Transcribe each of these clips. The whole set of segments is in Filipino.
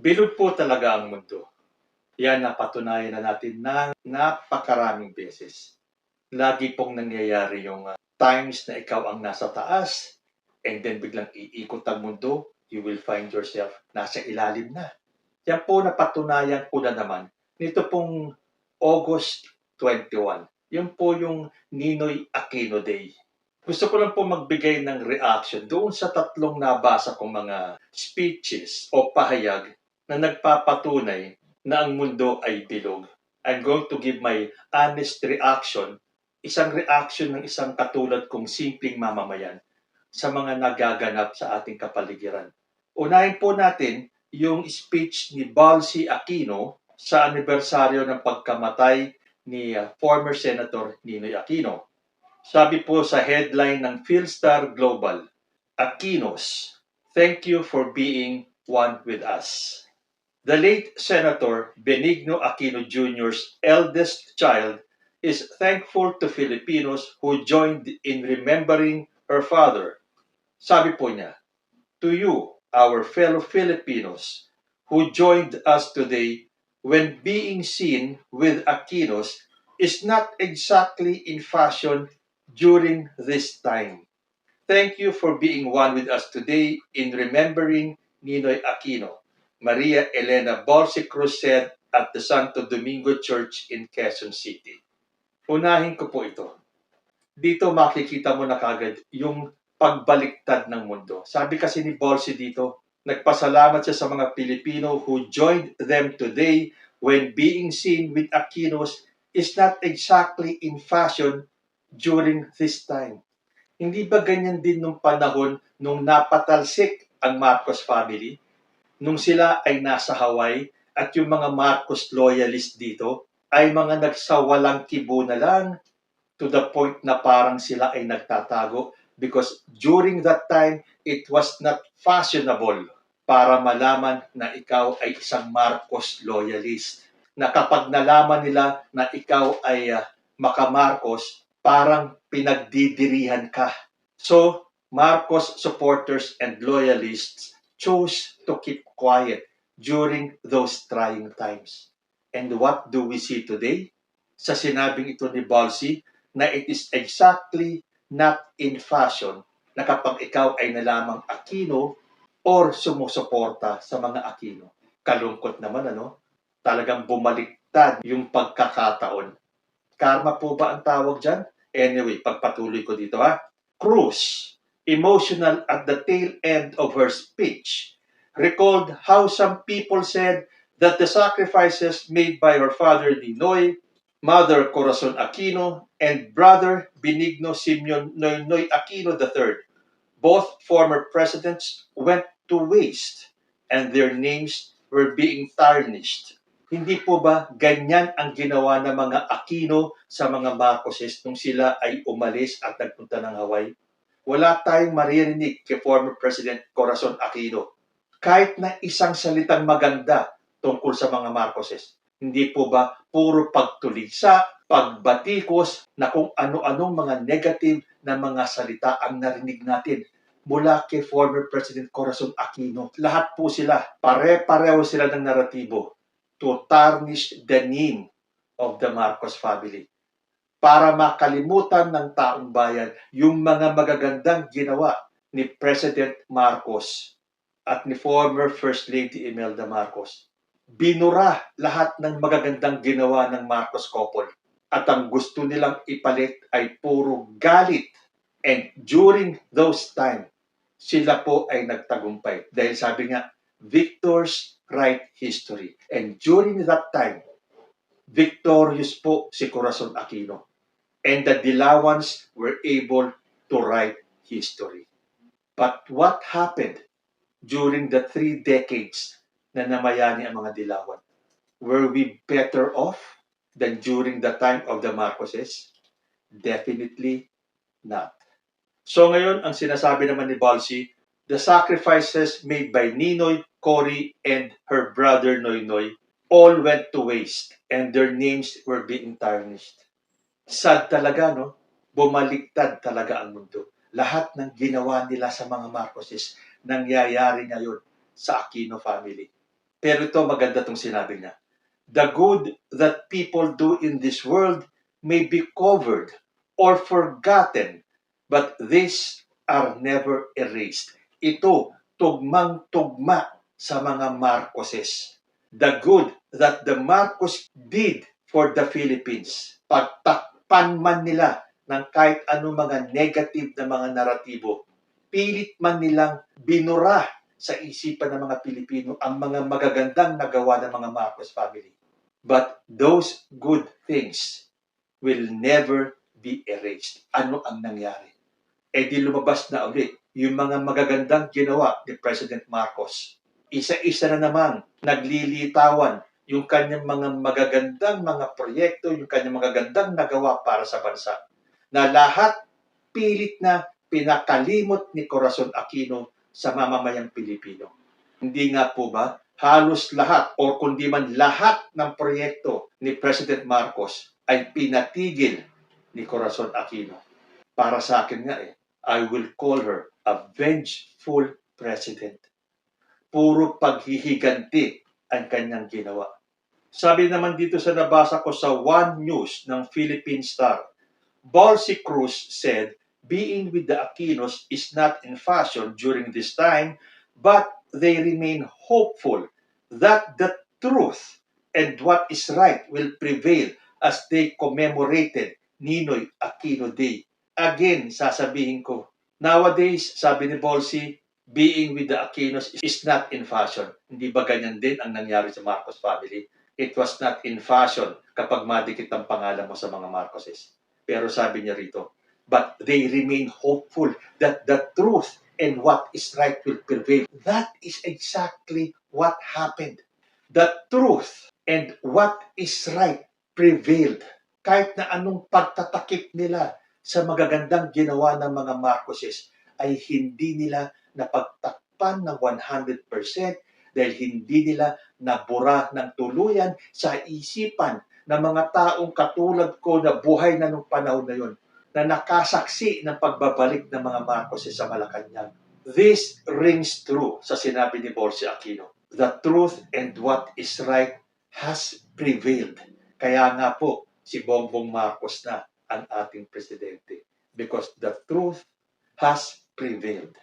Bilog po talaga ang mundo. Yan napatunayan na natin ng napakaraming beses. Lagi pong nangyayari yung times na ikaw ang nasa taas and then biglang iikot ang mundo, you will find yourself nasa ilalim na. Yan po napatunayan ko na naman nito pong August 21. Yun po yung Ninoy Aquino Day. Gusto ko lang po magbigay ng reaction doon sa tatlong nabasa kong mga speeches o pahayag na nagpapatunay na ang mundo ay bilog. I'm going to give my honest reaction, isang reaction ng isang katulad kong simpleng mamamayan sa mga nagaganap sa ating kapaligiran. Unahin po natin yung speech ni Balsi Aquino sa anibersaryo ng pagkamatay ni former Senator Ninoy Aquino. Sabi po sa headline ng Philstar Global, Aquinos, thank you for being one with us. The late Senator Benigno Aquino Jr.'s eldest child is thankful to Filipinos who joined in remembering her father. Sabi po niya, to you, our fellow Filipinos, who joined us today when being seen with Aquinos is not exactly in fashion during this time. Thank you for being one with us today in remembering Ninoy Aquino, Maria Elena Balsi Cruz said at the Santo Domingo Church in Quezon City. Unahin ko po ito. Dito makikita mo na kagad yung pagbaliktad ng mundo. Sabi kasi ni Balsi dito, nagpasalamat siya sa mga Pilipino who joined them today when being seen with Aquinos is not exactly in fashion during this time. Hindi ba ganyan din nung panahon nung napatalsik ang Marcos family? Nung sila ay nasa Hawaii at yung mga Marcos loyalist dito ay mga nagsawalang kibo na lang to the point na parang sila ay nagtatago because during that time, it was not fashionable para malaman na ikaw ay isang Marcos loyalist. Na kapag nalaman nila na ikaw ay maka-Marcos, parang pinagdidirihan ka. So, Marcos supporters and loyalists chose to keep quiet during those trying times. And what do we see today? Sa sinabing ito ni Balsi, na it is exactly not in fashion na kapag ikaw ay nalamang Aquino or sumusuporta sa mga Aquino. Kalungkot naman, ano? Talagang bumaliktad yung pagkakataon. Karma po ba ang tawag dyan? Anyway, pagpatuloy ko dito ha. Cruz, emotional at the tail end of her speech, recalled how some people said that the sacrifices made by her father Ninoy, Mother Corazon Aquino, and brother Benigno Simeon Noynoy Aquino III, both former presidents, went to waste and their names were being tarnished. Hindi po ba ganyan ang ginawa ng mga Aquino sa mga Marcoses nung sila ay umalis at nagpunta ng Hawaii? Wala tayong maririnig kay former President Corazon Aquino. Kahit na isang salitang maganda tungkol sa mga Marcoses. Hindi po ba puro pagtuligsa, pagbatikos na kung ano-anong mga negative na mga salita ang narinig natin mula kay former President Corazon Aquino. Lahat po sila, pare-pareho sila ng naratibo to tarnish the name of the Marcos family para makalimutan ng taong bayan yung mga magagandang ginawa ni President Marcos at ni former First Lady Imelda Marcos. Binura lahat ng magagandang ginawa ng Marcos couple. At ang gusto nilang ipalit ay puro galit. And during those time, sila po ay nagtagumpay. Dahil sabi nga, victors write history. And during that time, victorious po si Corazon Aquino. And the Dilawans were able to write history. But what happened during the 3 decades na namayani ang mga Dilawan? Were we better off than during the time of the Marcoses? Definitely not. So ngayon, ang sinasabi naman ni Balsi, the sacrifices made by Ninoy, Cory, and her brother Noynoy all went to waste and their names were being tarnished. Sad talaga, no? Bumaliktad talaga ang mundo. Lahat ng ginawa nila sa mga Marcoses nangyayari ngayon sa Aquino family. Pero ito maganda itong sinabi niya. The good that people do in this world may be covered or forgotten, but these are never erased. Ito, tugmang-tugma sa mga Marcoses. The good that the Marcos did for the Philippines. Pagtakpan man nila ng kahit anong mga negative na mga naratibo, pilit man nilang binura sa isipan ng mga Pilipino ang mga magagandang nagawa ng mga Marcos family. But those good things will never be erased. Ano ang nangyari? Eh di lumabas na ulit yung mga magagandang ginawa ni President Marcos. Isa-isa na naman naglilitawan yung kanyang mga magagandang mga proyekto, yung kanyang magagandang nagawa para sa bansa. Na lahat pilit na pinakalimot ni Corazon Aquino sa mamamayang Pilipino. Hindi nga po ba halos lahat o kundi man lahat ng proyekto ni President Marcos ay pinatigil ni Corazon Aquino. Para sa akin nga I will call her a vengeful president. Puro paghihiganti ang kanyang ginawa. Sabi naman dito sa nabasa ko sa One News ng Philippine Star, Balsi Cruz said, being with the Aquinos is not in fashion during this time, but they remain hopeful that the truth and what is right will prevail as they commemorated Ninoy Aquino Day. Again, sasabihin ko, nowadays, sabi ni Balsi, being with the Aquinos is not in fashion. Hindi ba ganyan din ang nangyari sa Marcos family? It was not in fashion kapag madikit ang pangalan mo sa mga Marcoses. Pero sabi niya rito, but they remain hopeful that the truth and what is right will prevail. That is exactly what happened. The truth and what is right prevailed. Kahit na anong pagtatakip nila sa magagandang ginawa ng mga Marcoses ay hindi nila napagtakpan ng 100% dahil hindi nila nabura ng tuluyan sa isipan ng mga taong katulad ko na buhay na nung panahon na yun, na nakasaksi ng pagbabalik ng mga Marcoses sa Malacanang. This rings true sa sinabi ni Balsi Aquino. The truth and what is right has prevailed. Kaya nga po, si Bongbong Marcos na ang ating presidente. Because the truth has prevailed.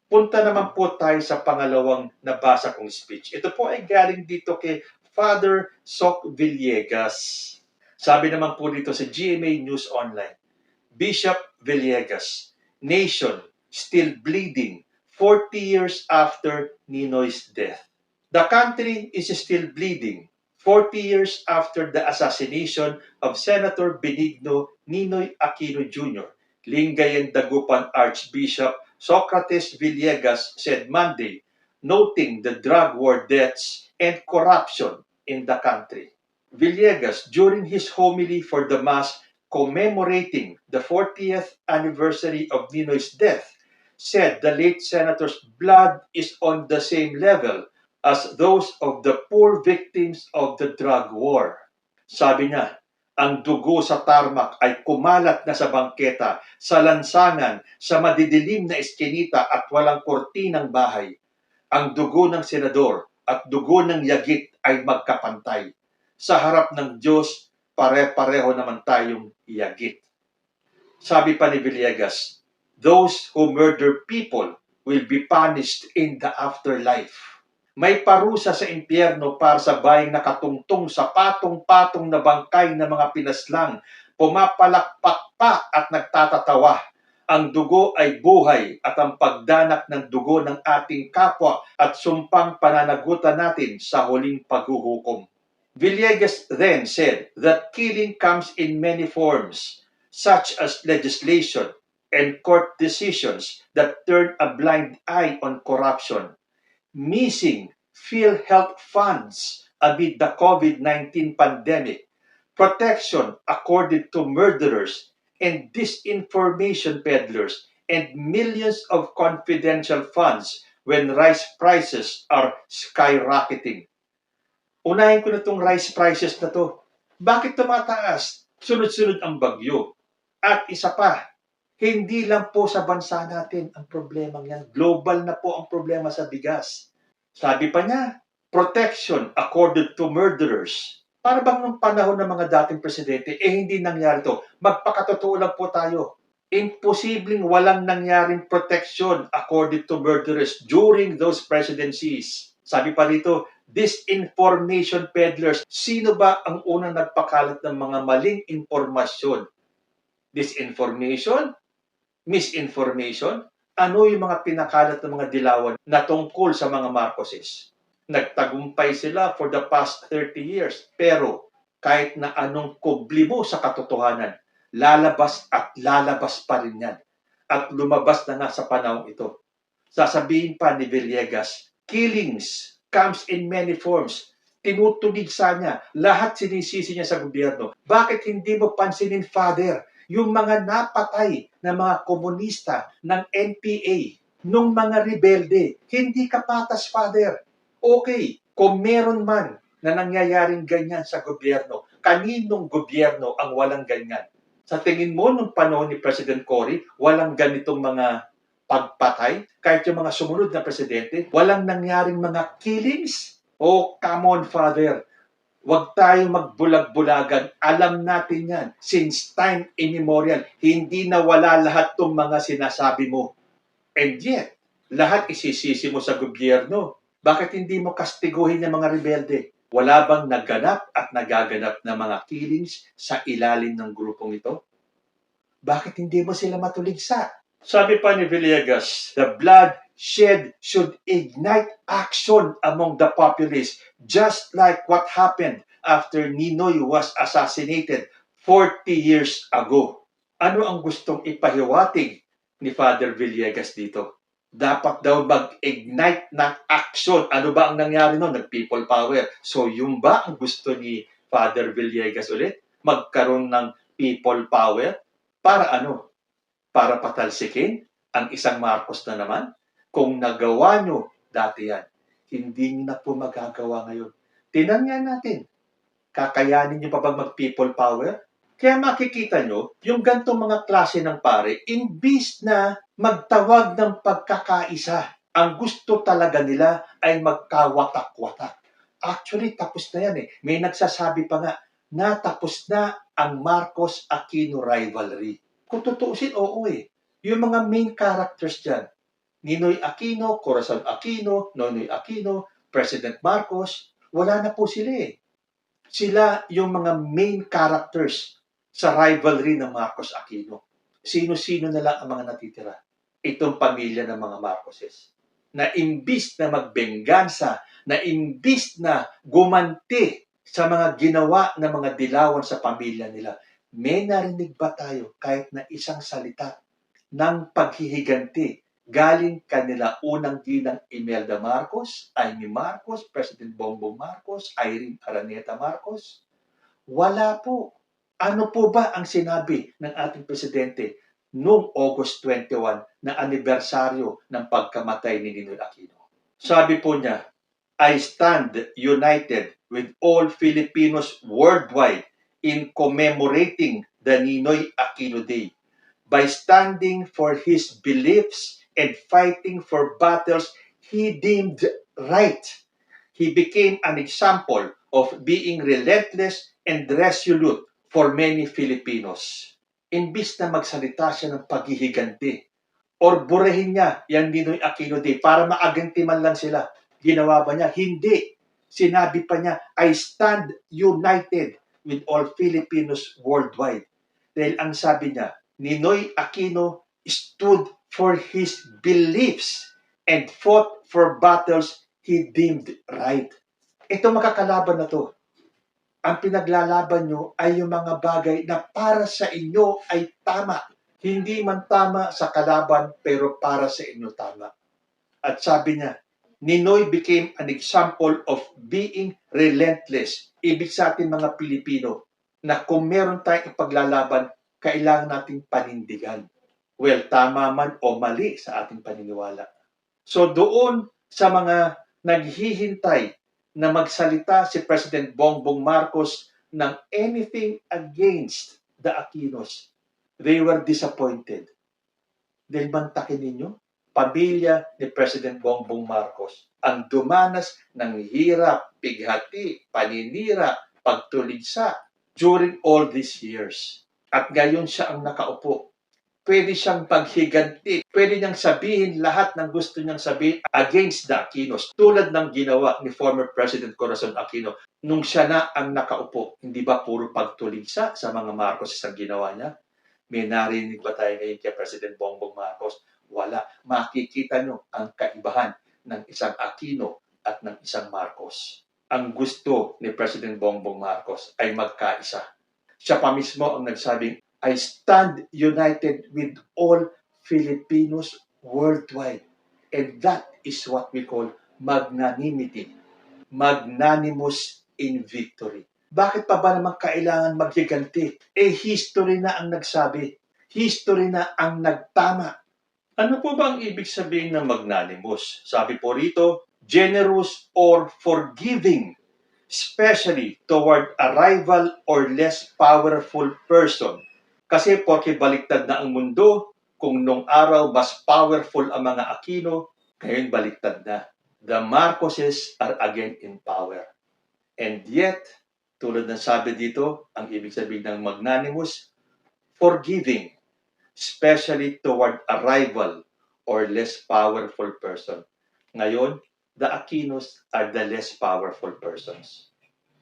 Punta naman po tayo sa pangalawang nabasa kong speech. Ito po ay galing dito kay Father Soc Villegas. Sabi naman po dito sa GMA News Online, Bishop Villegas, nation still bleeding 40 years after Ninoy's death. The country is still bleeding 40 years after the assassination of Senator Benigno Ninoy Aquino Jr., Lingayen Dagupan Archbishop Socrates Villegas said Monday, noting the drug war deaths and corruption in the country. Villegas, during his homily for the Mass commemorating the 40th anniversary of Ninoy's death, said the late senator's blood is on the same level as those of the poor victims of the drug war. Sabi niya, ang dugo sa tarmac ay kumalat na sa bangketa, sa lansangan, sa madidilim na eskinita at walang kortinang bahay. Ang dugo ng senador at dugo ng yagit ay magkapantay. Sa harap ng Diyos, pare-pareho naman tayong yagit. Sabi pa ni Villegas, those who murder people will be punished in the afterlife. May parusa sa impyerno para sa bayang nakatungtong sa patong-patong na bangkay ng mga pinaslang, pumapalakpak pa at nagtatatawa. Ang dugo ay buhay at ang pagdanak ng dugo ng ating kapwa at sumpang pananagutan natin sa huling paghuhukom. Villegas then said that killing comes in many forms, such as legislation and court decisions that turn a blind eye on corruption, missing PhilHealth funds amid the COVID-19 pandemic, protection accorded to murderers and disinformation peddlers, and millions of confidential funds when rice prices are skyrocketing. Unahin ko na itong rice prices na to. Bakit tumataas? Sunod-sunod ang bagyo. At isa pa, hindi lang po sa bansa natin ang problema yan. Global na po ang problema sa bigas. Sabi pa niya, protection accorded to murderers. Para bang nung panahon ng mga dating presidente, hindi nangyari to. Magpakatotoo lang po tayo. Imposibleng walang nangyaring protection accorded to murderers during those presidencies. Sabi pa rito, disinformation peddlers. Sino ba ang unang nagpakalat ng mga maling impormasyon? Disinformation? Misinformation? Ano yung mga pinakalat ng mga dilawan na tungkol sa mga Marcoses? Nagtagumpay sila for the past 30 years. Pero kahit na anong kubli mo sa katotohanan, lalabas at lalabas pa rin yan. At lumabas na nga sa panahon ito. Sasabihin pa ni Villegas, killings comes in many forms. Tinutuligsa niya. Lahat sinisisi niya sa gobyerno. Bakit hindi mo pansinin, Father, yung mga napatay na mga komunista ng NPA, nung mga rebelde? Hindi ka patas, Father. Okay, kung meron man na nangyayaring ganyan sa gobyerno, kaninong gobyerno ang walang ganyan? Sa tingin mo, nung panahon ni President Cory, walang ganitong mga pagpatay? Kahit yung mga sumunod na presidente, walang nangyaring mga killings? Oh, come on, Father. Huwag tayong magbulag-bulagan. Alam natin yan. Since time immemorial, hindi nawala lahat ng mga sinasabi mo. And yet, lahat isisisi mo sa gobyerno. Bakit hindi mo kastiguhin yung mga rebelde? Wala bang naganap at nagaganap na mga killings sa ilalim ng grupong ito? Bakit hindi mo sila matuligsa? Sabi pa ni Villegas, the blood shed should ignite action among the populace, just like what happened after Ninoy was assassinated 40 years ago. Ano ang gustong ipahiwatig ni Father Villegas dito? Dapat daw mag-ignite ng action. Ano ba ang nangyari noon? Nag-people power. So yung ba ang gusto ni Father Villegas ulit? Magkaroon ng people power? Para ano? Para patalsikin ang isang Marcos na naman? Kung nagawa nyo dati yan, hindi nyo na po magagawa ngayon. Tingnan nga natin, kakayanin nyo pa bang mag-people power? Kaya makikita nyo, yung gantong mga klase ng pare, imbis na magtawag ng pagkakaisa, ang gusto talaga nila ay magkawatak-watak. Actually, tapos na yan eh. May nagsasabi pa nga, natapos na ang Marcos-Aquino rivalry. Kung tutuusin, oo eh. Yung mga main characters dyan, Ninoy Aquino, Corazon Aquino, Nonoy Aquino, President Marcos, wala na po sila eh. Sila yung mga main characters sa rivalry ng Marcos Aquino. Sino-sino na lang ang mga natitira? Itong pamilya ng mga Marcoses. Na imbis na magbenggansa, na imbis na gumanti sa mga ginawa ng mga dilawan sa pamilya nila, may narinig ba tayo kahit na isang salita ng paghihiganti galing kanila unang ginang Imelda Marcos, Amy Marcos, President Bongbong Marcos, Irene Araneta Marcos? Wala po. Ano po ba ang sinabi ng ating presidente noong August 21 na anibersaryo ng pagkamatay ni Ninoy Aquino? Sabi po niya, I stand united with all Filipinos worldwide in commemorating the Ninoy Aquino Day by standing for his beliefs and fighting for battles he deemed right. He became an example of being relentless and resolute for many Filipinos. Imbis na magsalita siya ng paghihiganti or burahin niya yung Ninoy Aquino Day para maaganti man lang sila, ginawa ba niya? Hindi. Sinabi pa niya, I stand united with all Filipinos worldwide. Dahil ang sabi niya, Ninoy Aquino stood for his beliefs and fought for battles he deemed right. Ito makakalaban na to. Ang pinaglalaban nyo ay yung mga bagay na para sa inyo ay tama. Hindi man tama sa kalaban, pero para sa inyo tama. At sabi niya, Ninoy became an example of being relentless. Ibig sa atin mga Pilipino, na kung meron tayong ipaglalaban, kailangan nating panindigan. Well, tama man o mali sa ating paniniwala. So doon sa mga naghihintay na magsalita si President Bongbong Marcos ng anything against the Aquinos, they were disappointed. Dahil mantakin ninyo, pamilya ni President Bongbong Marcos, ang dumanas ng hirap, pighati, paninira, pagtuligsa during all these years. At ngayon siya ang nakaupo. Pwede siyang paghiganti. Pwede niyang sabihin lahat ng gusto niyang sabihin against the Aquinos. Tulad ng ginawa ni former President Corazon Aquino nung siya na ang nakaupo. Hindi ba puro pagtuligsa sa mga Marcos ang ginawa niya? May narinig ba tayo ngayon kay President Bongbong Marcos? Wala. Makikita niyo ang kaibahan ng isang Aquino at ng isang Marcos. Ang gusto ni President Bongbong Marcos ay magkaisa. Siya pa mismo ang nagsabing, I stand united with all Filipinos worldwide. And that is what we call magnanimity. Magnanimous in victory. Bakit pa ba naman kailangan maghiganti? History na ang nagsabi. History na ang nagtama. Ano po ba ang ibig sabihin ng magnanimous? Sabi po rito, generous or forgiving, especially toward a rival or less powerful person. Kasi porke baliktad na ang mundo, kung nung araw mas powerful ang mga Aquino, ngayon baliktad na. The Marcoses are again in power. And yet, tulad ng sabi dito, ang ibig sabihin ng magnanimous, forgiving, especially toward a rival or less powerful person. Ngayon, the Aquinos are the less powerful persons.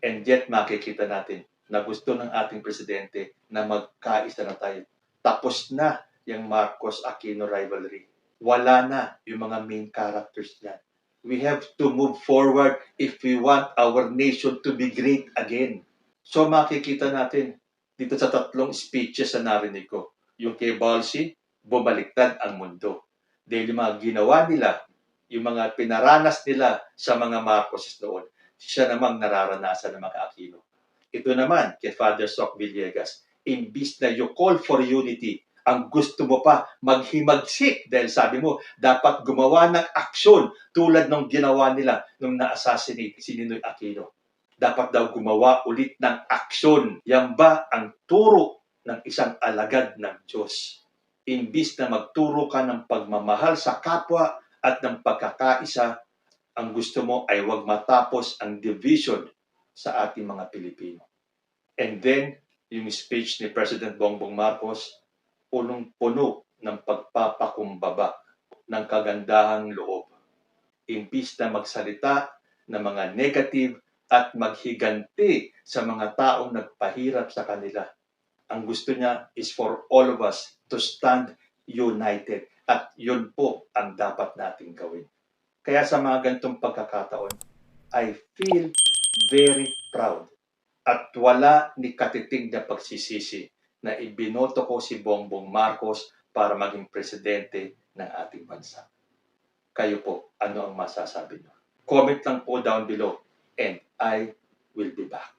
And yet, makikita natin na gusto ng ating presidente na magkaisa na tayo. Tapos na yung Marcos-Aquino rivalry. Wala na yung mga main characters niyan. We have to move forward if we want our nation to be great again. So makikita natin dito sa tatlong speeches na narinig ko. Yung kay Balsi, bumaliktad ang mundo. Dahil yung mga ginawa nila, yung mga pinaranas nila sa mga Marcoses noon, siya namang nararanasan ng mga Aquino. Ito naman kay Father Soc Villegas, imbis na you call for unity, ang gusto mo pa maghimagsik dahil sabi mo, dapat gumawa ng aksyon tulad ng ginawa nila nung na-assassinate si Ninoy Aquino. Dapat daw gumawa ulit ng aksyon. Yan ba ang turo ng isang alagad ng Diyos? Imbis na magturo ka ng pagmamahal sa kapwa at ng pagkakaisa, ang gusto mo ay wag matapos ang division sa ating mga Pilipino. And then, yung speech ni President Bongbong Marcos, punong-puno ng pagpapakumbaba ng kagandahang loob. Imbis na magsalita ng mga negative at maghiganti sa mga taong nagpahirap sa kanila. Ang gusto niya is for all of us to stand united. At yun po ang dapat nating gawin. Kaya sa mga ganitong pagkakataon, I feel very proud at wala ni katiting na pagsisisi na ibinoto ko si Bongbong Marcos para maging presidente ng ating bansa. Kayo po, ano ang masasabi niyo? Comment lang po down below and I will be back.